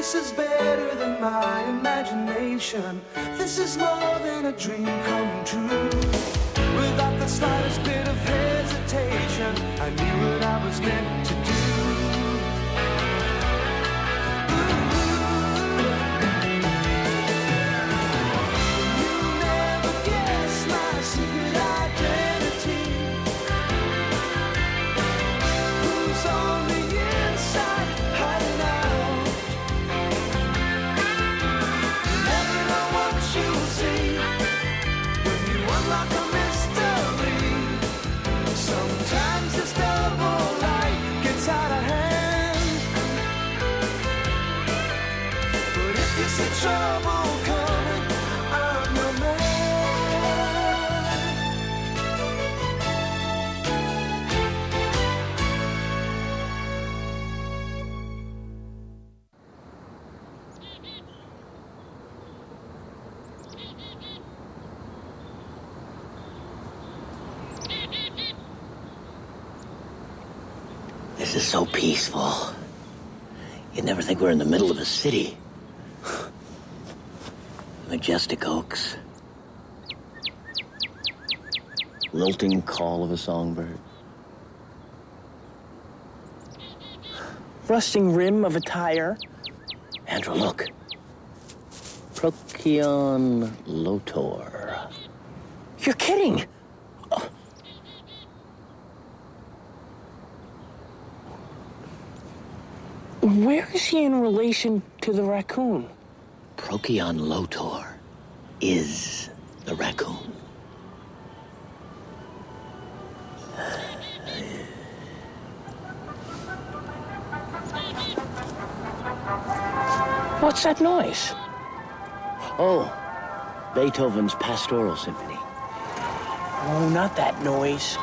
This is better than my imagination. This is more than a dream come true. Without the slightest bit of hesitation, I knew what I was meant to do. You'll never guess my secret identity. Who's on the inside hiding out? Never know what you'll see when you unlock a mystery. Sometimes this double life gets out of hand. But if you see trouble coming, I'm your man. This is so peaceful. You'd never think we're in the middle of a city. Majestic oaks. Lilting call of a songbird. Rusting rim of a tire. Andrew, look. Procyon lotor. You're kidding. Where is he in relation to the raccoon? Procyon lotor is the raccoon. What's that noise? Oh, Beethoven's Pastoral Symphony. Oh, not that noise.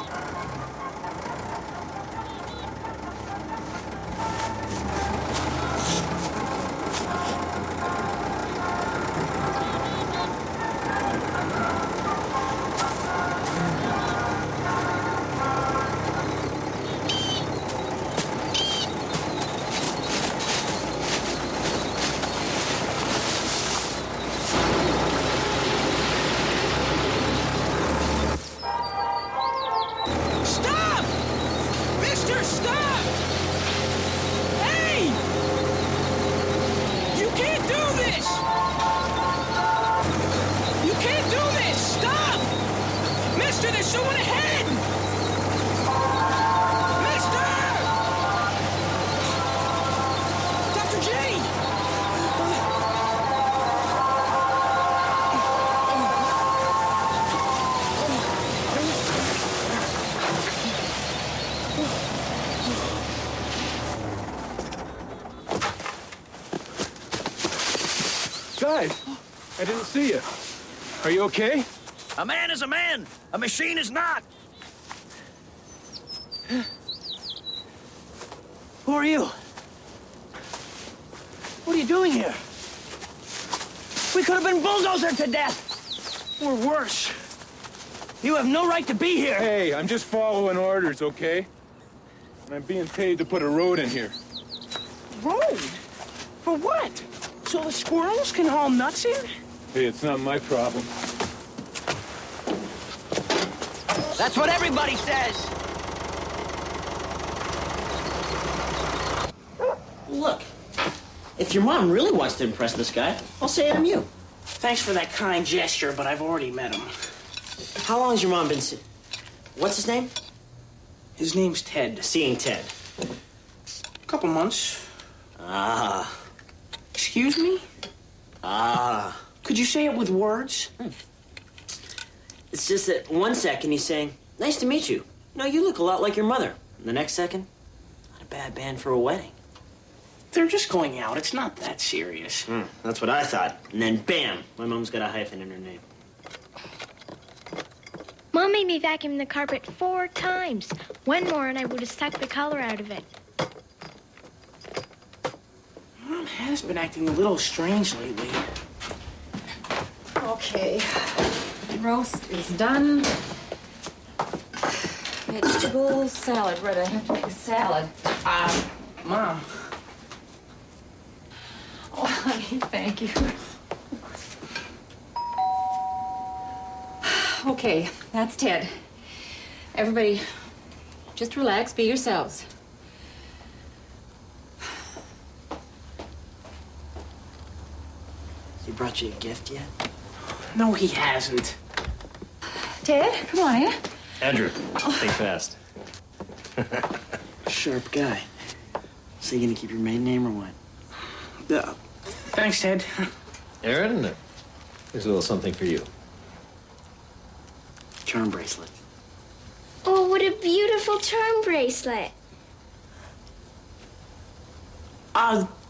Guys, I didn't see you. Are you okay? A man is a man. A machine is not. Who are you? What are you doing here? We could have been bulldozed to death. Or worse. You have no right to be here. Hey, I'm just following orders, okay? And I'm being paid to put a road in here. Road? For what? So the squirrels can haul nuts in? Hey, it's not my problem. That's what everybody says. Look, if your mom really wants to impress this guy, I'll say I'm you. Thanks for that kind gesture, but I've already met him. How long has your mom been What's his name? His name's Ted. Seeing Ted. Couple months. Ah. Excuse me? Ah. Could you say it with words? It's just that 1 second he's saying, nice to meet you. No, you look a lot like your mother. And the next second, not a bad band for a wedding. They're just going out. It's not that serious. That's what I thought. And then bam, my mom's got a hyphen in her name. Mom made me vacuum the carpet 4 times. One more and I would have sucked the color out of it. Mom has been acting a little strange lately. Okay. Roast is done. Vegetable salad ready. I have to make a salad. Mom. Thank you. Okay, that's Ted. Everybody, just relax, be yourselves. He brought you a gift yet? No, he hasn't. Ted, come on in. Andrew, think fast. Sharp guy. So you gonna keep your maiden name or what? Thanks, Ted. Aaron, here's a little something for you. Charm bracelet. Oh, what a beautiful charm bracelet.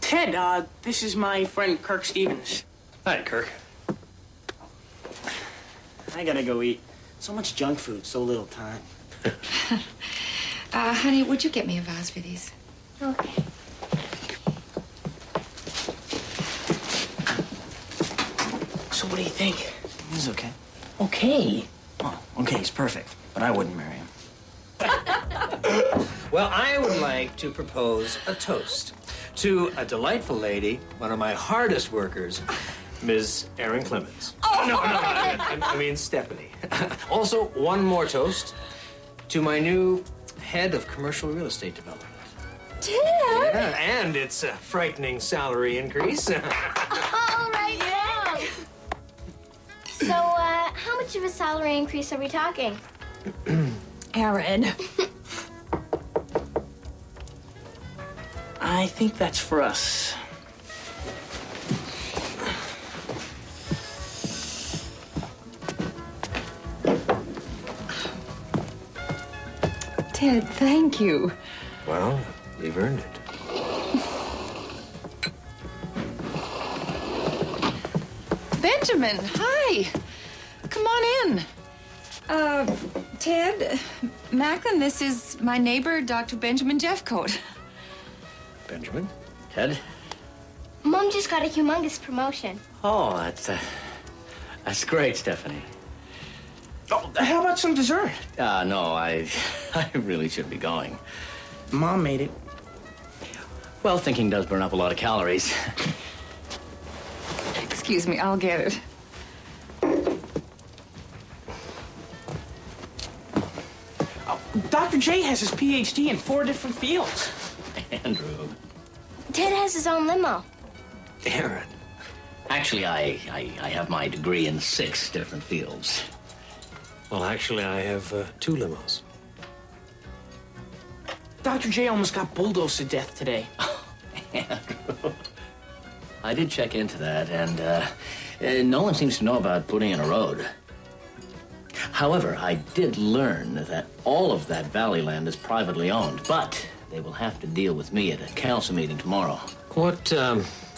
Ted, this is my friend Kirk Stevens. Hi, Kirk. I gotta go eat. So much junk food, so little time. Honey, would you get me a vase for these? Okay. So what do you think? He's okay. Okay. Oh, okay, he's perfect. But I wouldn't marry him. Well, I would like to propose a toast to a delightful lady, one of my hardest workers, Ms. Erin Clemens. Oh, no, I mean Stephanie. Also, one more toast to my new head of commercial real estate development. Ted! Yeah, and its a frightening salary increase. All right, Mom. So, how much of a salary increase are we talking? Aaron. I think that's for us. Ted, thank you. Well, we've earned it. Benjamin, hi. Come on in. Ted, Macklin, this is my neighbor, Dr. Benjamin Jeffcoat. Benjamin? Ted? Mom just got a humongous promotion. Oh, that's great, Stephanie. Oh, how about some dessert? No, I really should be going. Mom made it. Well, thinking does burn up a lot of calories. Excuse me, I'll get it. Dr. J has his PhD in 4 different fields. Andrew. Ted has his own limo. Aaron. Actually, I have my degree in 6 different fields. Well, actually, I have 2 limos. Dr. J almost got bulldozed to death today. Andrew. I did check into that, and no one seems to know about putting in a road. However, I did learn that all of that valley land is privately owned, but they will have to deal with me at a council meeting tomorrow. What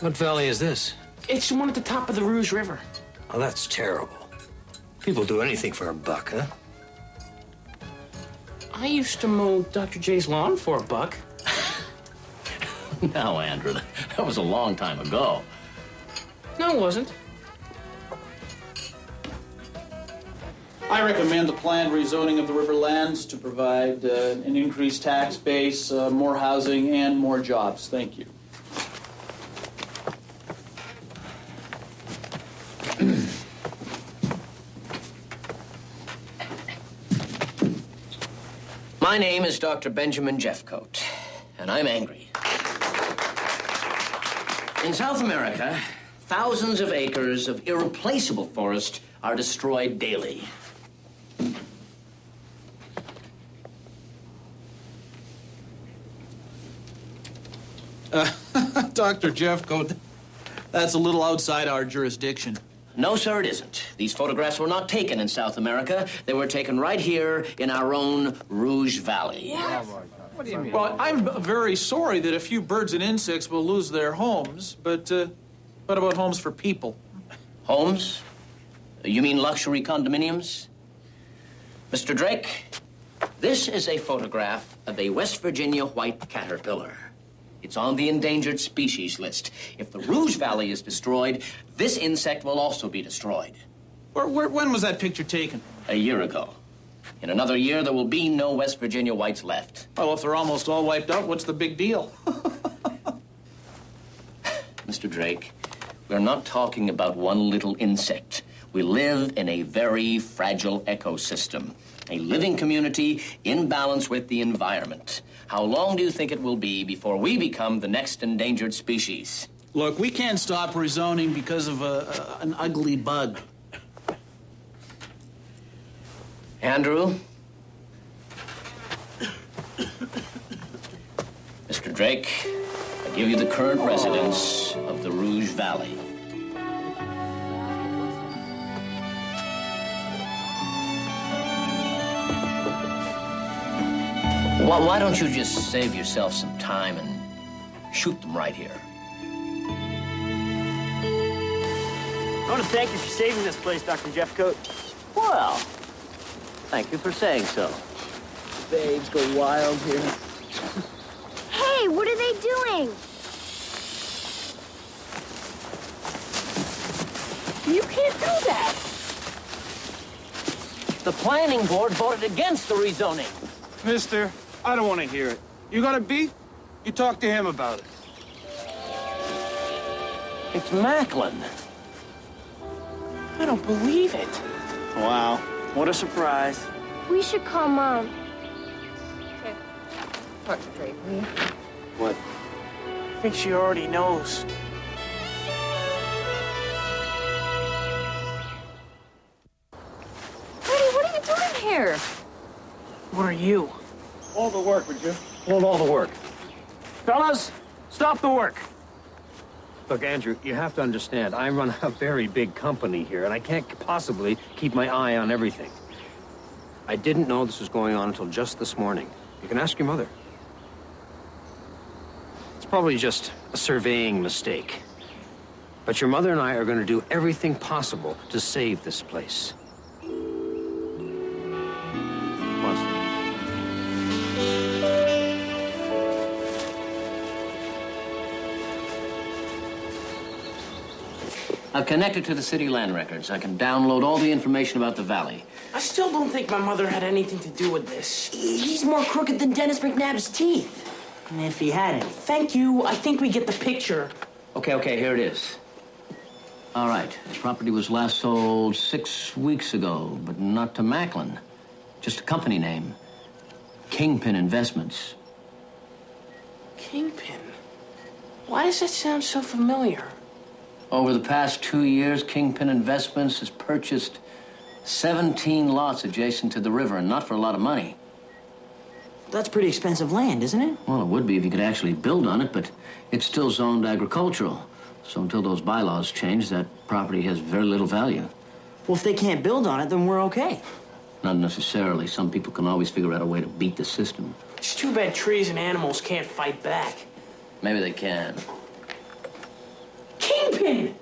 valley is this? It's the one at the top of the Rouge River. Oh, that's terrible. People do anything for a buck, huh? I used to mow Dr. J's lawn for $1. No, Andrew, that was a long time ago. No, it wasn't. I recommend the planned rezoning of the river lands to provide an increased tax base, more housing, and more jobs. Thank you. My name is Dr. Benjamin Jeffcoat, and I'm angry. In South America, thousands of acres of irreplaceable forest are destroyed daily. Dr. Jeffcoat, that's a little outside our jurisdiction. No, sir, it isn't. These photographs were not taken in South America. They were taken right here in our own Rouge Valley. What do you mean? Well, I'm very sorry that a few birds and insects will lose their homes, but what about homes for people? Homes? You mean luxury condominiums? Mr. Drake, this is a photograph of a West Virginia white caterpillar. It's on the endangered species list. If the Rouge Valley is destroyed, this insect will also be destroyed. When was that picture taken? A year ago. In another year, there will be no West Virginia whites left. Oh, if they're almost all wiped out, what's the big deal? Mr. Drake, We're not talking about one little insect. We live in a very fragile ecosystem, a living community in balance with the environment. How long do you think it will be before we become the next endangered species? Look, we can't stop rezoning because of an ugly bug. Andrew? Mr. Drake, I give you the current residents of the Rouge Valley. Why don't you just save yourself some time and shoot them right here? I want to thank you for saving this place, Dr. Jeffcoat. Well, thank you for saying so. Babes go wild here. Hey, what are they doing? You can't do that. The planning board voted against the rezoning. Mister, I don't want to hear it. You got a beef? You talk to him about it. It's Macklin. I don't believe it. Wow, what a surprise. We should call Mom. Okay. Talk to Drake, will you? What? I think she already knows. Freddie, what are you doing here? What are you? All the work, would you? Hold all the work. Fellas, stop the work. Look, Andrew, you have to understand, I run a very big company here, and I can't possibly keep my eye on everything. I didn't know this was going on until just this morning. You can ask your mother. It's probably just a surveying mistake. But your mother and I are going to do everything possible to save this place. I've connected to the city land records. I can download all the information about the valley. I still don't think my mother had anything to do with this. He's more crooked than Dennis McNabb's teeth. And if he had any. Thank you. I think we get the picture. Okay, here it is. All right, the property was last sold 6 weeks ago, but not to Macklin. Just a company name. Kingpin Investments. Kingpin? Why does that sound so familiar? Over the past 2 years, Kingpin Investments has purchased 17 lots adjacent to the river, and not for a lot of money. That's pretty expensive land, isn't it? Well, it would be if you could actually build on it, but it's still zoned agricultural. So until those bylaws change, that property has very little value. Well, if they can't build on it, then we're okay. Not necessarily. Some people can always figure out a way to beat the system. It's too bad trees and animals can't fight back. Maybe they can. Kingpin!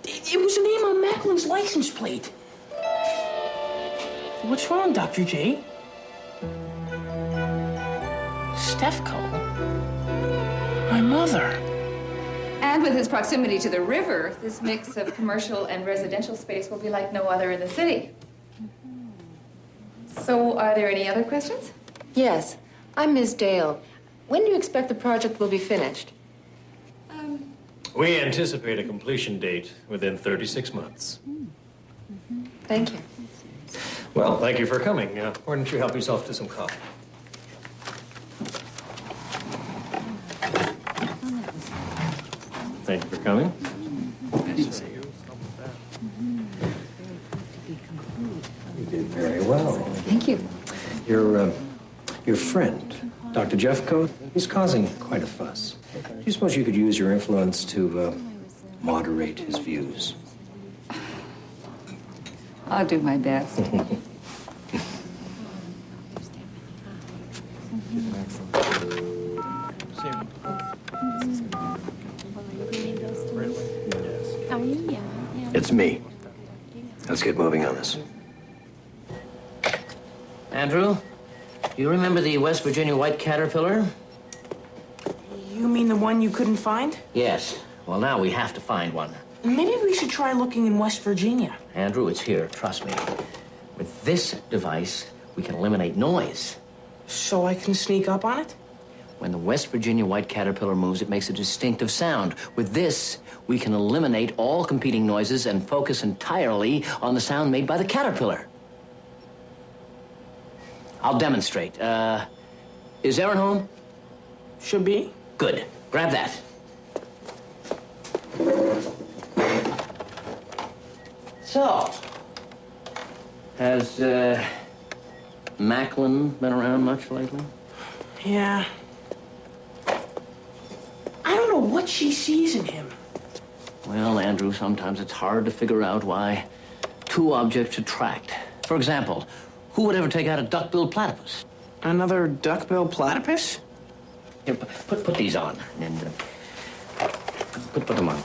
It was the name on Macklin's license plate. What's wrong, Dr. J? Stefco? My mother. And with its proximity to the river, this mix of commercial and residential space will be like no other in the city. So, are there any other questions? Yes. I'm Ms. Dale. When do you expect the project will be finished? We anticipate a completion date within 36 months. Thank you. Well, thank you for coming. Why don't you help yourself to some coffee? Thank you for coming. Nice to see you. You did very well. Thank you. Your friend, Dr. Jeffcoat, he's causing quite a fuss. Do you suppose you could use your influence to moderate his views? I'll do my best. It's me. Let's get moving on this. Andrew, do you remember the West Virginia white caterpillar? You mean the one you couldn't find? Yes. Well, now we have to find one. Maybe we should try looking in West Virginia. Andrew, it's here. Trust me. With this device, we can eliminate noise. So I can sneak up on it? When the West Virginia white caterpillar moves, it makes a distinctive sound. With this, we can eliminate all competing noises and focus entirely on the sound made by the caterpillar. I'll demonstrate. Is Aaron home? Should be. Good. Grab that. So, has, Macklin been around much lately? Yeah. I don't know what she sees in him. Well, Andrew, sometimes it's hard to figure out why two objects attract. For example, who would ever take out a duck-billed platypus? Another duck-billed platypus? Here, put these on, and put them on.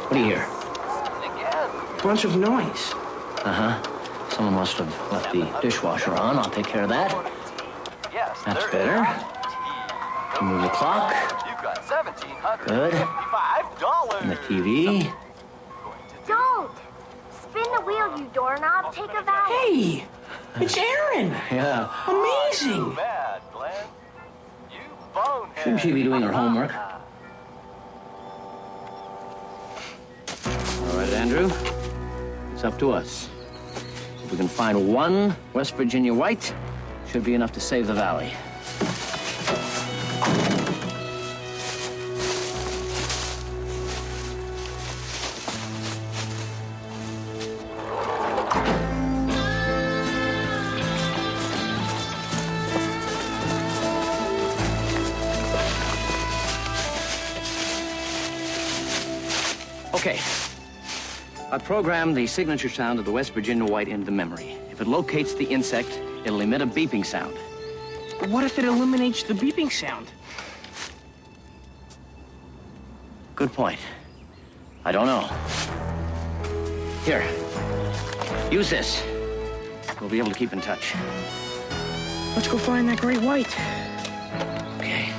What do you hear? Bunch of noise. Uh-huh. Someone must have left the dishwasher on. I'll take care of that. That's better. Move the clock. Good. And the TV. Don't! Spin the wheel, you doorknob. Take a vow. Hey! It's Aaron! Yeah. Amazing! Shouldn't she be doing her homework? All right, Andrew. It's up to us. If we can find one West Virginia white, should be enough to save the valley. Okay. I programmed the signature sound of the West Virginia white into the memory. If it locates the insect, it'll emit a beeping sound. What if it eliminates the beeping sound? Good point. I don't know. Here. Use this. We'll be able to keep in touch. Let's go find that great white. Okay.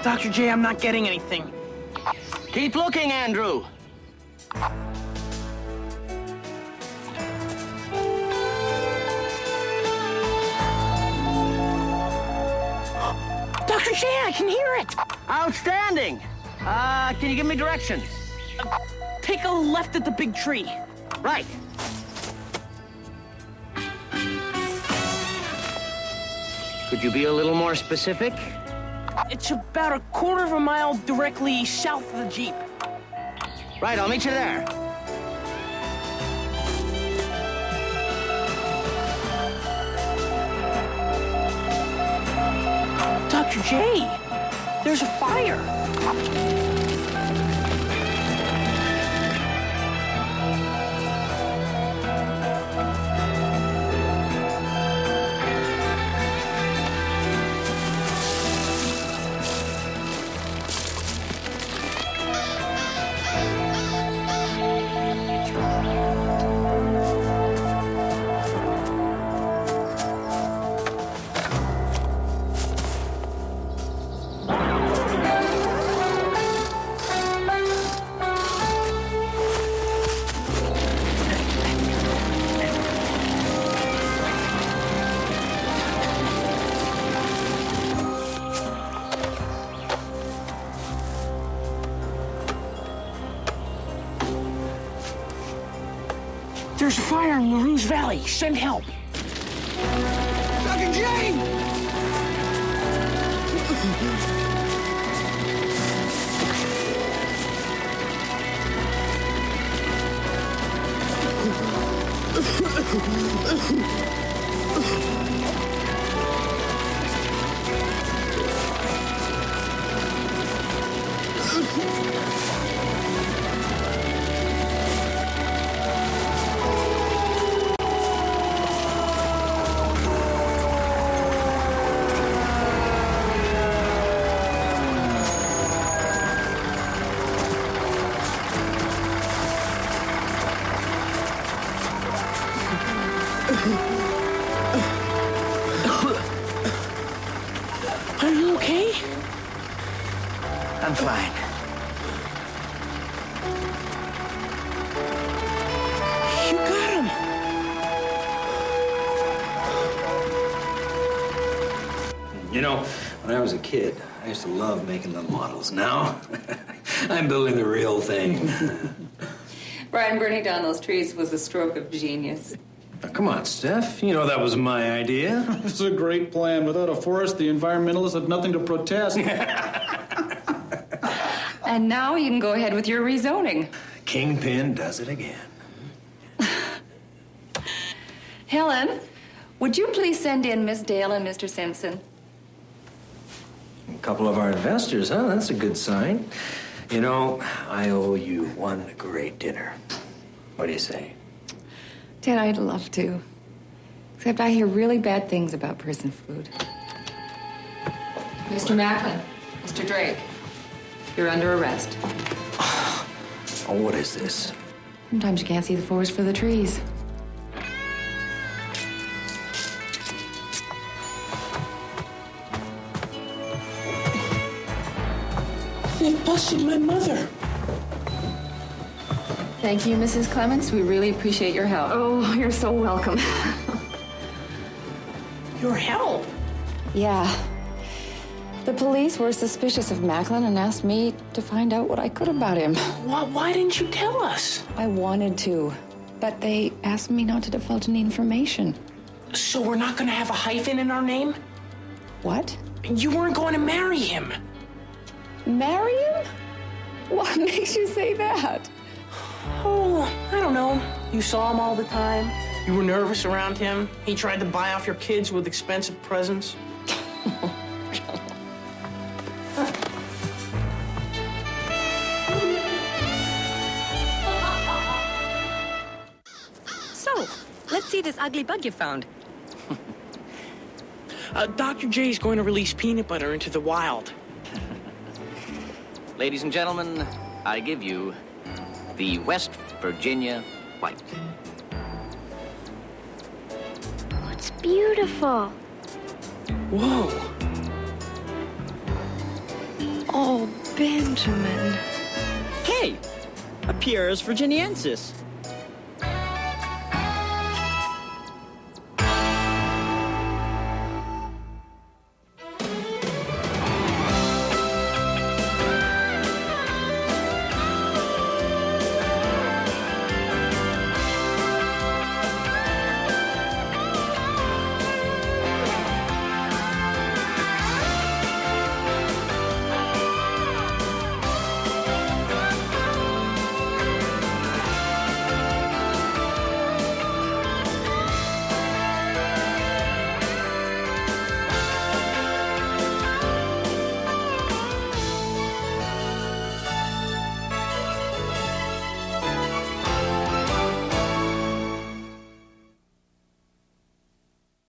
Dr. J, I'm not getting anything. Keep looking, Andrew. Dr. J, I can hear it! Outstanding. Can you give me directions? Take a left at the big tree. Right. Could you be a little more specific? It's about a quarter of a mile directly south of the Jeep. Right, I'll meet you there. Dr. J, there's a fire. There's a fire in LaRue's Valley. Send help. Dr. J! I'm fine. You got him. You know, when I was a kid, I used to love making the models. Now, I'm building the real thing. Brian, burning down those trees was a stroke of genius. Now, come on, Steph. You know that was my idea. It's a great plan. Without a forest, the environmentalists have nothing to protest. And now you can go ahead with your rezoning. Kingpin does it again. Helen, would you please send in Miss Dale and Mr. Simpson? A couple of our investors, huh? That's a good sign. You know, I owe you one great dinner. What do you say? Ted, I'd love to. Except I hear really bad things about prison food. Mr. Macklin, Mr. Drake, you're under arrest. Oh, what is this? Sometimes you can't see the forest for the trees. They busted my mother. Thank you, Mrs. Clements. We really appreciate your help. Oh, you're so welcome. Your help? Yeah. The police were suspicious of Macklin and asked me to find out what I could about him. Why didn't you tell us? I wanted to, but they asked me not to divulge any information. So we're not gonna have a hyphen in our name? What? You weren't going to marry him. Marry him? What makes you say that? Oh, I don't know. You saw him all the time. You were nervous around him. He tried to buy off your kids with expensive presents. So, let's see this ugly bug you found. Dr. J's going to release peanut butter into the wild. Ladies and gentlemen, I give you the West Virginia White. It's beautiful. Whoa. Oh, Benjamin. Hey, a Pieris virginiensis.